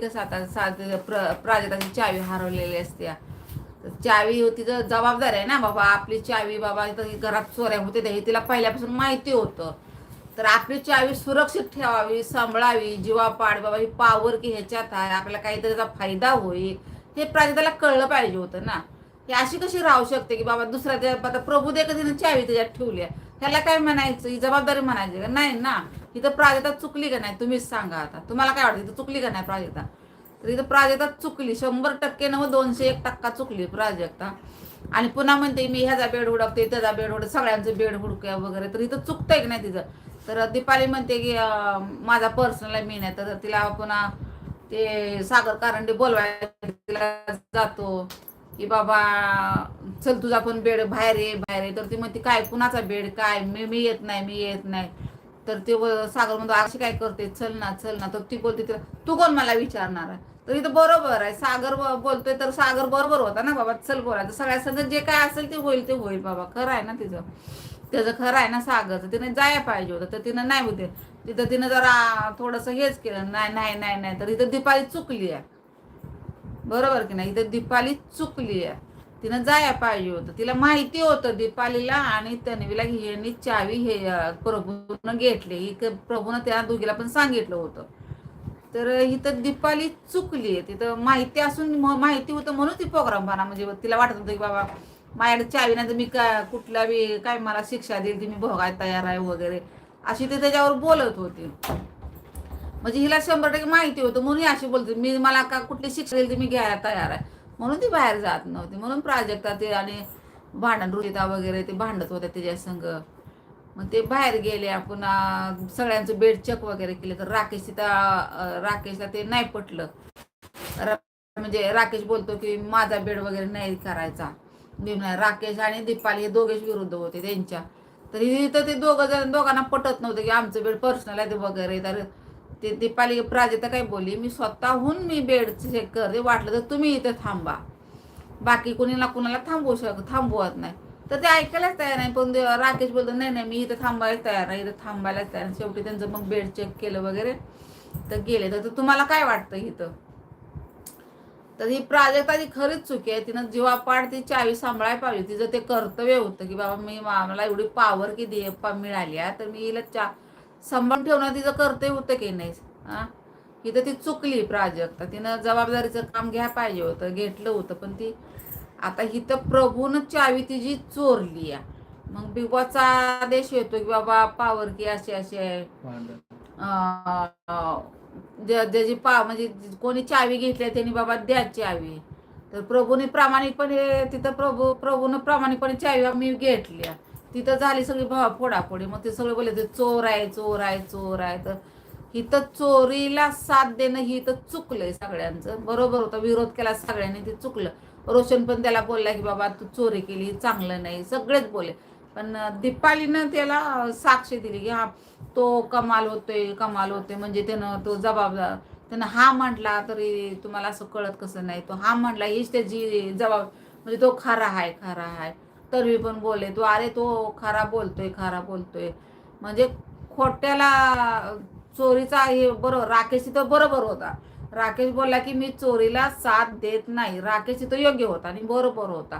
कसं आता प्राजक्ताची चावी हरवलेली असते. तर चावी होती तर जबाबदार आहे ना बाबा, आपली चावी बाबा इथं घरात चोऱ्या होते हे तिला पहिल्यापासून माहिती होतं. तर आपली चावी सुरक्षित ठेवावी, सांभाळावी, जीवापाड बाबा ही पावर की ह्याच्यात आहे, आपल्याला काहीतरी त्याचा फायदा होईल हे प्राजक्ताला कळलं पाहिजे होतं ना. ही अशी कशी राहू शकते की बाबा दुसऱ्या आता प्रभू दे कधी चावी त्याच्यात ठेवली आहे, ह्याला काय म्हणायचं, ही जबाबदारी म्हणायची का नाही ना. इथं प्राजक्ता चुकली का नाही तुम्हीच सांगा. आता तुम्हाला काय वाटतं इथं चुकली का नाही प्राजक्ता? तर इथं प्राजक्ता चुकली, 100% नव्हे 201% चुकली प्राजक्ता. आणि पुन्हा म्हणते मी ह्याचा बेड हुडकते, त्याचा बेड हुडक, सगळ्यांचं बेड हुडक्या वगैरे. तर इथं चुकतंय की नाही तिचं? तर दीपाली म्हणते की माझा पर्सनल आहे मी नाही. तर तिला पुन्हा ते सागर कारंडे बोलवायला तिला जातो की बाबा चल तुझा पण बेड बाहेर आहे बाहेर आहे. तर ती म्हणते काय कुणाचा बेड काय, मी मी येत नाही मी येत नाही. तर ते सागर म्हणतो अशी काय करते, चल ना चल ना. तर ती बोलते तिला तू कोण मला विचारणार आहे. तर इथं बरोबर आहे, सागर बोलतोय तर सागर बरोबर होता ना बाबा, चल बोलायचं सगळ्या संग जे काय असेल ते होईल बाबा, खरं आहे ना तिचं. त्याचं खरं आहे ना सागरचं, तिने जायला पाहिजे होतं तर तिनं नाही होते. तिथं तिनं जरा थोडंसं हेच केलं, नाही नाही नाही नाही. तर इथं दीपाली चुकली आहे, बरोबर की नाही. इथं दीपाली चुकली आहे, तिनं जायला पाहिजे होतं. तिला माहिती होतं दीपालीला आणि तन्वीला यांनी चावी हे प्रभूनं घेतली, ही प्रभूनं त्या दोघीला पण सांगितलं होतं. तर इथं दीपाली चुकली आहे. तिथं माहिती असून माहिती होतं म्हणून ती प्रोग्राम बना, म्हणजे तिला वाटत होतं की बाबा माझ्याकडे चावी नाही तर मी काय कुठला बी काय मला शिक्षा देईल ती मी भोगायला तयार आहे वगैरे, अशी ती त्याच्यावर बोलत होती. म्हणजे हिला 100% माहिती होतं म्हणून ही अशी बोलते, मी मला का कुठली शिक्षा देईल ती मी घ्यायला तयार आहे. म्हणून ती बाहेर जात नव्हती. म्हणून प्राजक्ता ते आणि भांडण रुचिता वगैरे ते भांडत होत्या त्याच्या संग. मग ते बाहेर गेले, आपण सगळ्यांचं बेड चेक वगैरे केलं. तर राकेशला ते नाही पटलं. म्हणजे राकेश बोलतो की माझा बेड वगैरे नाही करायचा. मी राकेश आणि दीपाली हे दोघेच विरुद्ध होते त्यांच्या. तर इथं ते दोघांना पटत नव्हतं की आमचं बेड पर्सनल आहे ते वगैरे. तर ते दीपाली प्राजक्ता काय बोलली, मी स्वतःहून मी बेड चेक करते, वाटलं तर तुम्ही इथं थांबा, बाकी कोणीला कुणाला थांबवत नाही. तर ते ऐकायलाच तयार नाही. पण राकेश बोलतो नाही नाही मी इथं थांबायला तयार नाही, इथं थांबायलाच तयार. शेवटी त्यांचं मग बेड चेक केलं वगैरे तर गेले. तर तुम्हाला काय वाटतं इथं? तर ही प्राजक्ताची खरीच चुकी आहे. तिनं जीवापाड ती चावी सांभाळायला पाहिजे. तिचं ते कर्तव्य होतं की बाबा मी मला एवढी पावर की मिळाली आहे तर मी हिला सांभाळून ठेवणं तिचं कर्तव्य होतं की नाही. हा, इथं ती चुकली प्राजक्ता. तिनं जबाबदारीचं काम घ्या पाहिजे होतं, घेतलं होतं. पण ती आता हिथं प्रभून चावी तिची चोरली आहे. मग बिग बॉसचा आदेश येतो की बाबा पावर की अशी अशी आहे, ज्याची म्हणजे कोणी चावी घेतली त्यांनी बाबा द्या चावी. तर प्रभूने प्रामाणिकपणे तिथं प्रभूनं प्रामाणिकपणे चावी मी घेतली. तिथं झाली सगळी फोडाफोडी. मग ते सगळे बोलले ते चोर आहे चोर आहे चोर आहे. तर इथं चोरीला साथ देणं ही इथं चुकलंय सगळ्यांचं. बरोबर होतं, विरोध केला सगळ्यांनी, ते चुकलं. रोशन पण त्याला बोलला की बाबा तू चोरी केली चांगलं नाही, सगळेच बोले. पण दीपालीनं त्याला साक्ष दिली की हा तो कमाल होतोय. म्हणजे त्यानं तो जबाबदार, त्यानं हा म्हटला तरी तुम्हाला असं कळत कसं नाही, तो हा म्हटला हीच त्याची जबाब, म्हणजे तो खरा आहे. तरी पण बोलले तो अरे तो खरा बोलतोय. म्हणजे खोट्याला चोरीचा हे बरोबर. राकेश तिथं बरोबर होता. राकेश बोलला की मी चोरीला साथ देत नाही. राकेश तिथं योग्य होता आणि बरोबर होता.